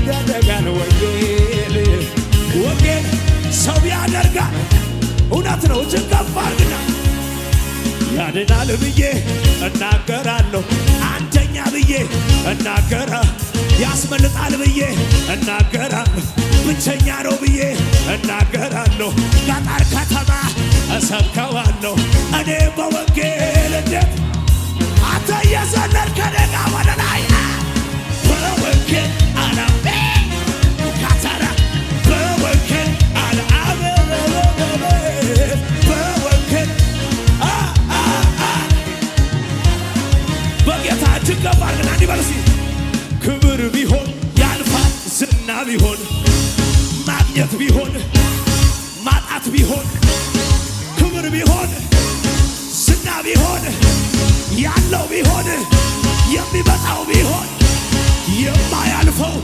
ይደረጋል ወንጌል ወንጌል ሰው ያደርጋል እውነት ነው እጅግ ከፍ አድርግና ያድናል ብዬ እናገራለሁ አንደኛ ብዬ ያስመልጣል ብዬ እናገራለሁ ብቸኛ ነው ብዬ እናገራለሁ ጋጣር ከተማ እሰብከዋለሁ እኔ በወንጌል እንዴት አንተ እየዘለልክ ከኔ ጋር ወደ ላይ በወንጌል አላሜ ካታራ በወንጌል አላሜ በወንጌል በጌታ እጅግ ከፍ አድርገን አንድ በል እስኪ ክብር ቢሆን ያልፋል ዝና ቢሆን ማግኘት ቢሆን ማጣት ቢሆን ክብር ቢሆን ዝና ቢሆን ያለው ቢሆን የሚመጣው ቢሆን የማያልፈው